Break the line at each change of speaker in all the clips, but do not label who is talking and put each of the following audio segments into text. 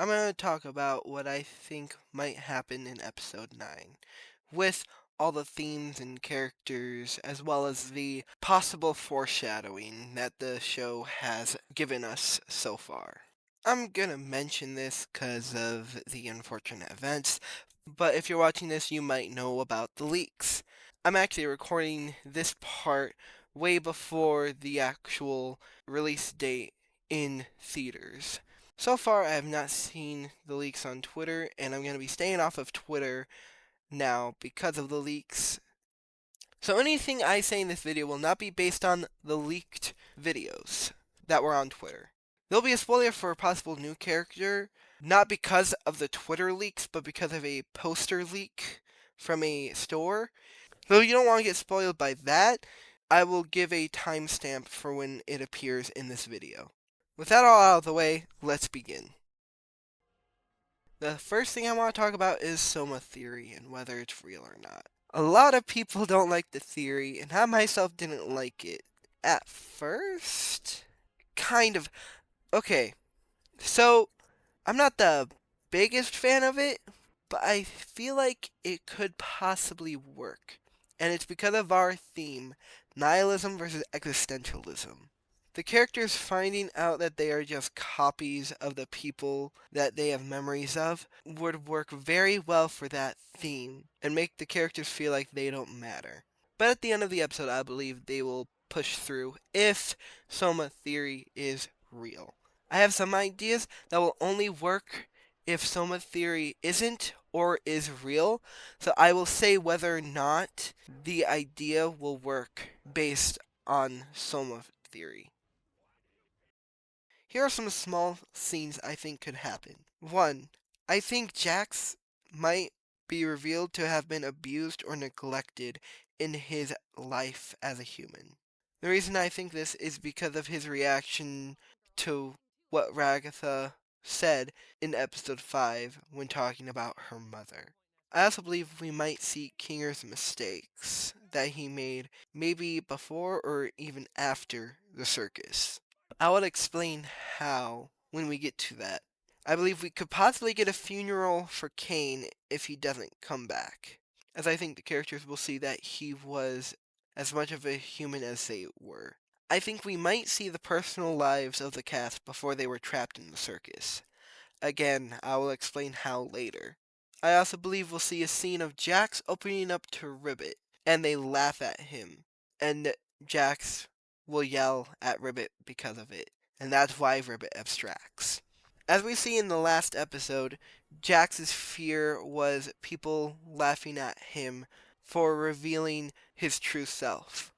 I'm going to talk about what I think might happen in episode 9, with all the themes and characters, as well as the possible foreshadowing that the show has given us so far. I'm going to mention this because of the unfortunate events, but if you're watching this, you might know about the leaks. I'm actually recording this part way before the actual release date in theaters. So far, I have not seen the leaks on Twitter, and I'm going to be staying off of Twitter now because of the leaks. So anything I say in this video will not be based on the leaked videos that were on Twitter. There'll be a spoiler for a possible new character, not because of the Twitter leaks, but because of a poster leak from a store. Though you don't want to get spoiled by that, I will give a timestamp for when it appears in this video. With that all out of the way, let's begin. The first thing I want to talk about is Soma theory and whether it's real or not. A lot of people don't like the theory, and I myself didn't like it. At first? Kind of. Okay, so I'm not the biggest fan of it, but I feel like it could possibly work. And it's because of our theme, nihilism versus existentialism. The characters finding out that they are just copies of the people that they have memories of would work very well for that theme and make the characters feel like they don't matter. But at the end of the episode, I believe they will push through if Soma theory is real. I have some ideas that will only work if Soma theory isn't or is real, so I will say whether or not the idea will work based on Soma theory. Here are some small scenes I think could happen. 1. I think Jax might be revealed to have been abused or neglected in his life as a human. The reason I think this is because of his reaction to what Ragatha said in episode 5 when talking about her mother. I also believe we might see Kinger's mistakes that he made maybe before or even after the circus. I will explain how when we get to that. I believe we could possibly get a funeral for Kane if he doesn't come back, as I think the characters will see that he was as much of a human as they were. I think we might see the personal lives of the cast before they were trapped in the circus. Again, I will explain how later. I also believe we'll see a scene of Jax opening up to Ribbit, and they laugh at him, and Jax will yell at Ribbit because of it, and that's why Ribbit abstracts. As we see in the last episode, Jax's fear was people laughing at him for revealing his true self.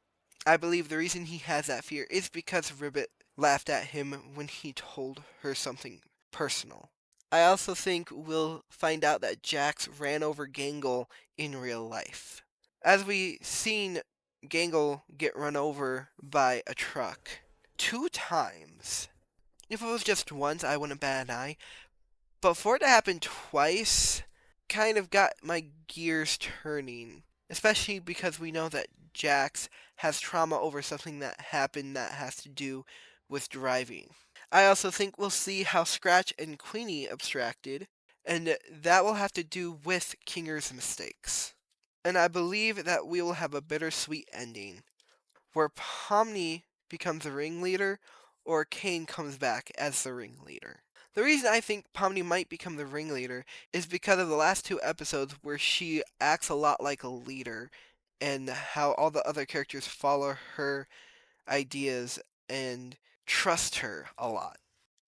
I believe the reason he has that fear is because Ribbit laughed at him when he told her something personal. I also think we'll find out that Jax ran over Gangle in real life. As we seen Gangle get run over by a truck 2 times. If it was just once, I wouldn't bat an eye. But for it to happen twice, kind of got my gears turning. Especially because we know that Jax has trauma over something that happened that has to do with driving. I also think we'll see how Scratch and Queenie abstracted, and that will have to do with Kinger's mistakes. And I believe that we will have a bittersweet ending, where Pomni becomes the ringleader, or Kane comes back as the ringleader. The reason I think Pomni might become the ringleader is because of the last 2 episodes where she acts a lot like a leader, and how all the other characters follow her ideas and trust her a lot.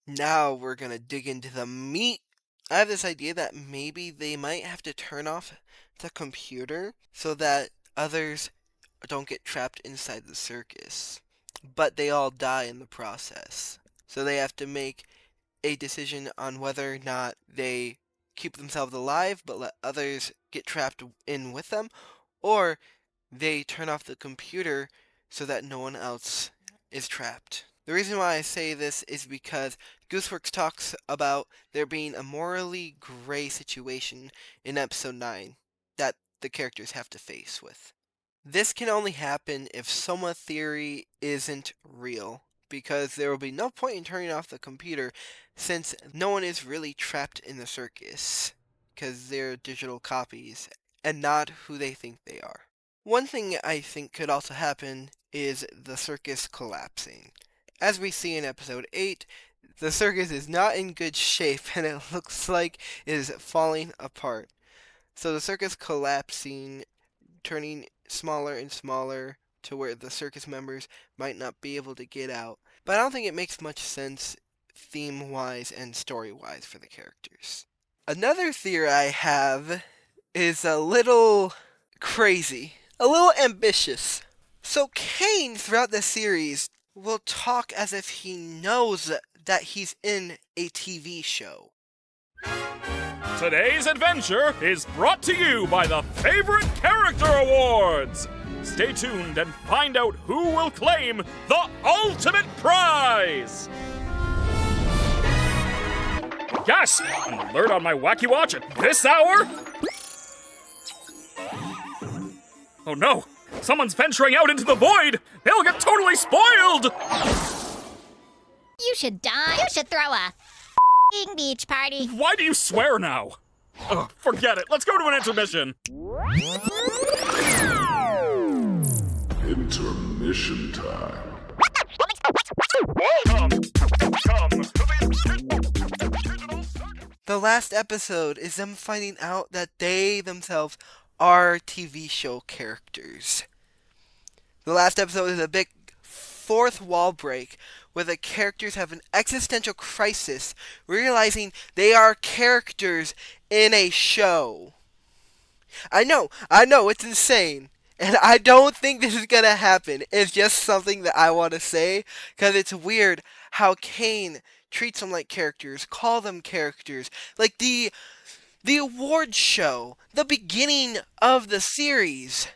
Now we're gonna dig into the meat. I have this idea that maybe they might have to turn off the computer so that others don't get trapped inside the circus, but they all die in the process. So they have to make a decision on whether or not they keep themselves alive but let others get trapped in with them, or they turn off the computer so that no one else is trapped. The reason why I say this is because Gooseworks talks about there being a morally gray situation in episode 9 that the characters have to face with. This can only happen if Soma theory isn't real, because there will be no point in turning off the computer since no one is really trapped in the circus because they're digital copies and not who they think they are. One thing I think could also happen is the circus collapsing. As we see in episode 8, the circus is not in good shape and it looks like it is falling apart. So the circus collapsing, turning smaller and smaller to where the circus members might not be able to get out. But I don't think it makes much sense theme-wise and story-wise for the characters. Another theory I have is a little crazy, a little ambitious. So Kane, throughout the series, will talk as if he knows that he's in a TV show.
Today's adventure is brought to you by the Favorite Character Awards. Stay tuned and find out who will claim the ultimate prize. Yes! An alert on my Wacky Watch at this hour? Oh no! Someone's venturing out into the void! They'll get totally spoiled!
You should die. You should throw a beach party.
Why do you swear now? Ugh, forget it. Let's go to an intermission.
Intermission time.
The last episode is them finding out that they themselves are TV show characters. The last episode is a big fourth wall break where the characters have an existential crisis, realizing they are characters in a show. I know, it's insane. And I don't think this is gonna happen. It's just something that I want to say, because it's weird how Kane treats them like characters, call them characters. Like the award show, the beginning of the series.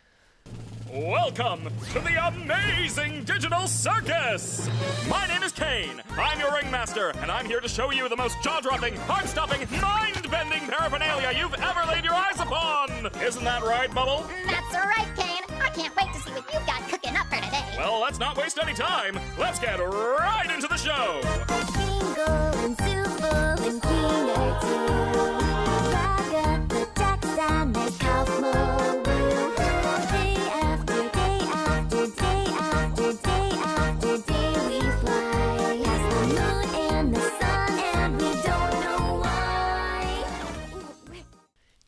Welcome to the Amazing Digital Circus! My name is Kane. I'm your ringmaster, and I'm here to show you the most jaw-dropping, heart-stopping, mind-bending paraphernalia you've ever laid your eyes upon! Isn't that right, Bubble?
That's right, Kane. I can't wait to see what you've got cooking up for today.
Well, let's not waste any time. Let's get right into the show!
Bingo and Super and Keener too. Rag up the decks and make house more woo. Day after day after day after day after day we fly past the moon and the sun and we don't know why.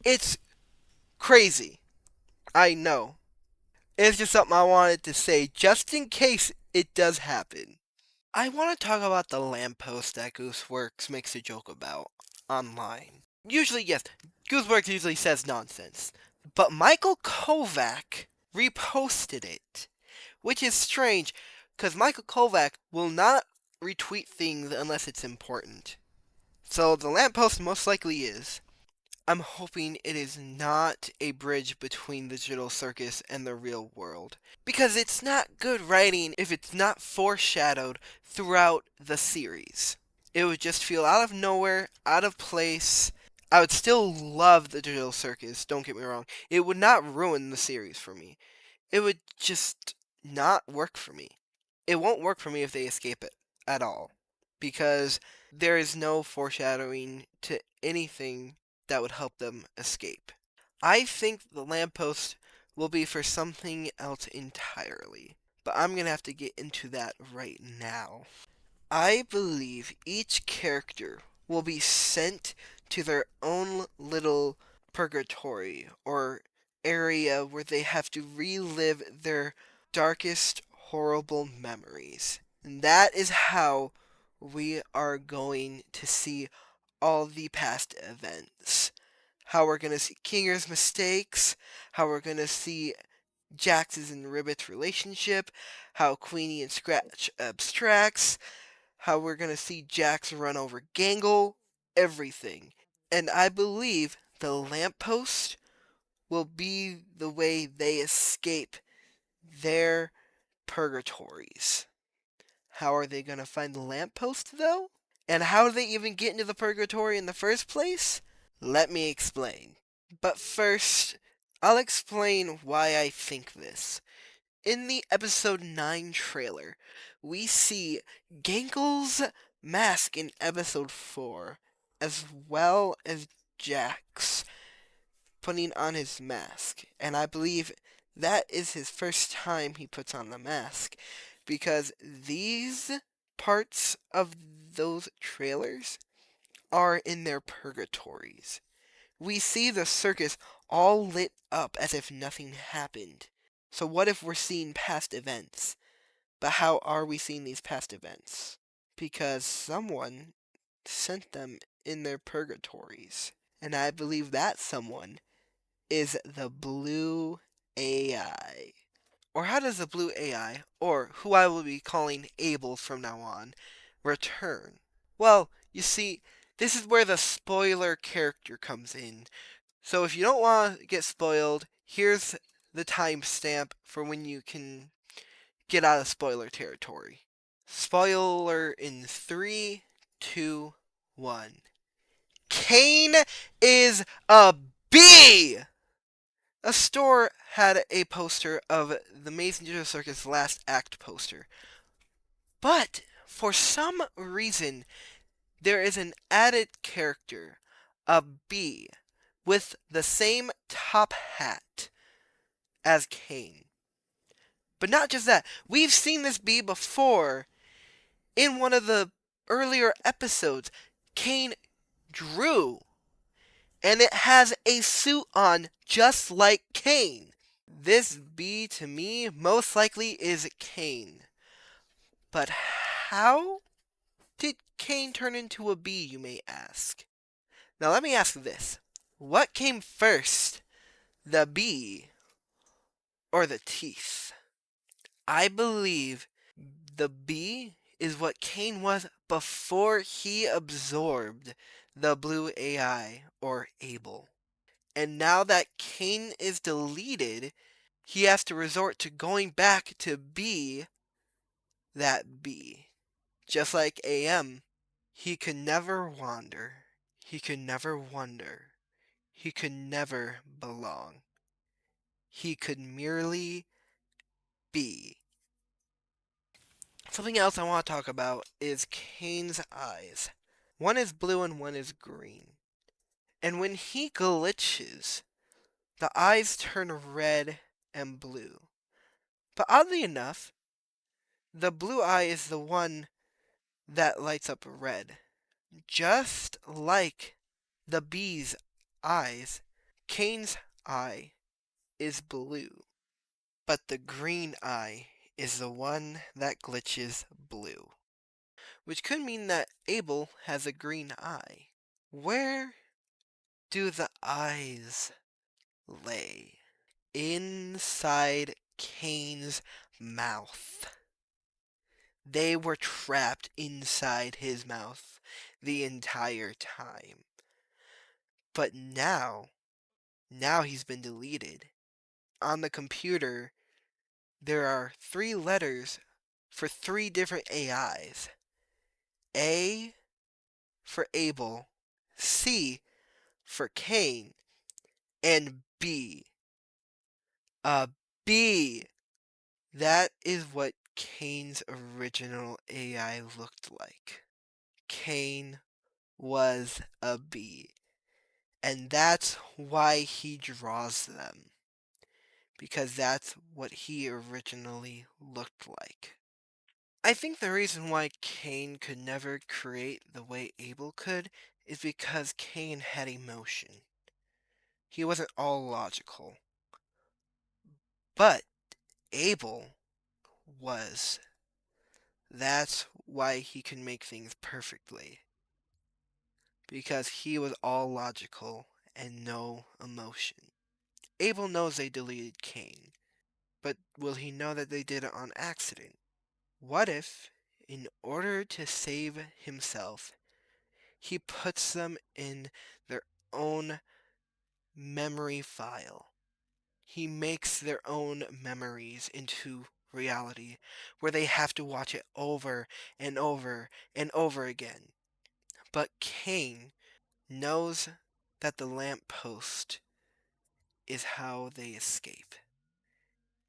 It's crazy. I know. It's just something I wanted to say just in case it does happen. I want to talk about the lamppost that Gooseworks makes a joke about online. Usually, yes, Gooseworks usually says nonsense. But Michael Kovac reposted it. Which is strange, because Michael Kovac will not retweet things unless it's important. So the lamppost most likely is. I'm hoping it is not a bridge between the digital circus and the real world. Because it's not good writing if it's not foreshadowed throughout the series. It would just feel out of nowhere, out of place. I would still love the digital circus, don't get me wrong. It would not ruin the series for me. It would just not work for me. It won't work for me if they escape it at all. Because there is no foreshadowing to anything that would help them escape. I think the lamppost will be for something else entirely, but I'm going to have to get into that right now. I believe each character will be sent to their own little purgatory or area where they have to relive their darkest, horrible memories. And that is how we are going to see all the past events. How we're going to see Kinger's mistakes, how we're going to see Jax's and Ribbit's relationship, how Queenie and Scratch abstracts, how we're going to see Jax run over Gangle, everything. And I believe the lamppost will be the way they escape their purgatories. How are they going to find the lamppost, though? And how do they even get into the purgatory in the first place? Let me explain. But first, I'll explain why I think this. In the episode 9 trailer, we see Gankel's mask in episode 4, as well as Jax putting on his mask. And I believe that is his first time he puts on the mask, because these parts of those trailers are in their purgatories. We see the circus all lit up as if nothing happened. So what if we're seeing past events? But how are we seeing these past events? Because someone sent them in their purgatories. And I believe that someone is the blue AI. Or how does the blue AI, or who I will be calling Abel from now on, return? Well, you see, this is where the spoiler character comes in. So if you don't want to get spoiled, here's the timestamp for when you can get out of spoiler territory. Spoiler in 3, 2, 1. Kane is a bee! A store had a poster of the Amazing Digital Circus last act poster. But for some reason, there is an added character, a bee, with the same top hat as Kane. But not just that, we've seen this bee before in one of the earlier episodes. Kane drew, and it has a suit on just like Kane. This bee to me most likely is Kane. But how did Kane turn into a bee, you may ask? Now let me ask this. What came first, the bee or the teeth? I believe the bee is what Kane was before he absorbed the blue AI or Abel. And now that Kane is deleted, he has to resort to going back to be that bee. Just like AM, he could never wander. He could never wonder. He could never belong. He could merely be. Something else I want to talk about is Kane's eyes. One is blue and one is green. And when he glitches, the eyes turn red and blue. But oddly enough, the blue eye is the one that lights up red. Just like the bee's eyes, Kane's eye is blue. But the green eye is the one that glitches blue. Which could mean that Abel has a green eye. Where do the eyes lay? Inside Kane's mouth. They were trapped inside his mouth the entire time. But now he's been deleted. On the computer, there are 3 letters for 3 different AIs. A for Abel, C for Kane, and B. A bee. That is what Kane's original AI looked like. Kane was a bee. And that's why he draws them. Because that's what he originally looked like. I think the reason why Kane could never create the way Abel could is because Kane had emotion. He wasn't all logical. But Abel was. That's why he could make things perfectly. Because he was all logical and no emotion. Abel knows they deleted Kane. But will he know that they did it on accident? What if, in order to save himself, he puts them in their own memory file? He makes their own memories into reality, where they have to watch it over and over and over again. But Kane knows that the lamppost is how they escape,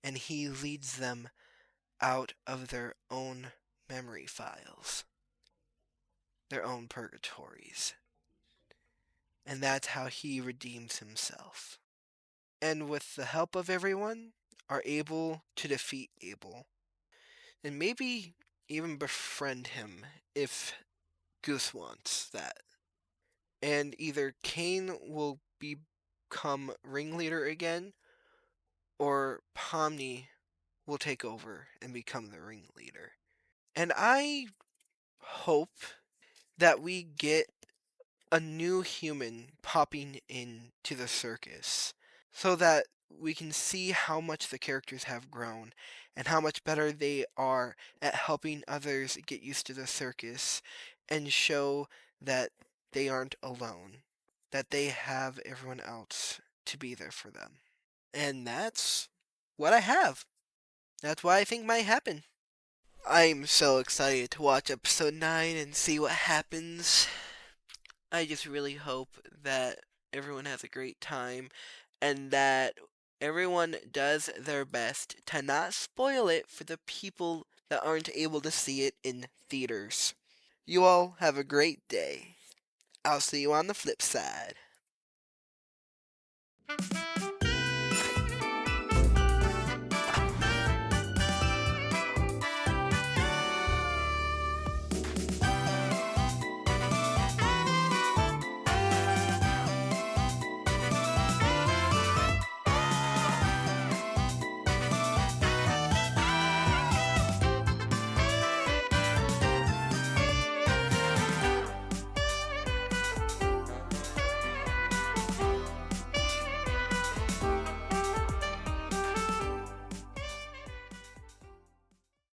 and he leads them out of their own memory files, their own purgatories. And that's how he redeems himself. And with the help of everyone, are able to defeat Abel. And maybe even befriend him if Goose wants that. And either Cain will become ringleader again, or Pomni will take over and become the ringleader. And I hope that we get a new human popping into the circus so that we can see how much the characters have grown and how much better they are at helping others get used to the circus and show that they aren't alone, that they have everyone else to be there for them. And that's what I have. That's what I think might happen. I'm so excited to watch episode 9 and see what happens. I just really hope that everyone has a great time and that everyone does their best to not spoil it for the people that aren't able to see it in theaters. You all have a great day. I'll see you on the flip side.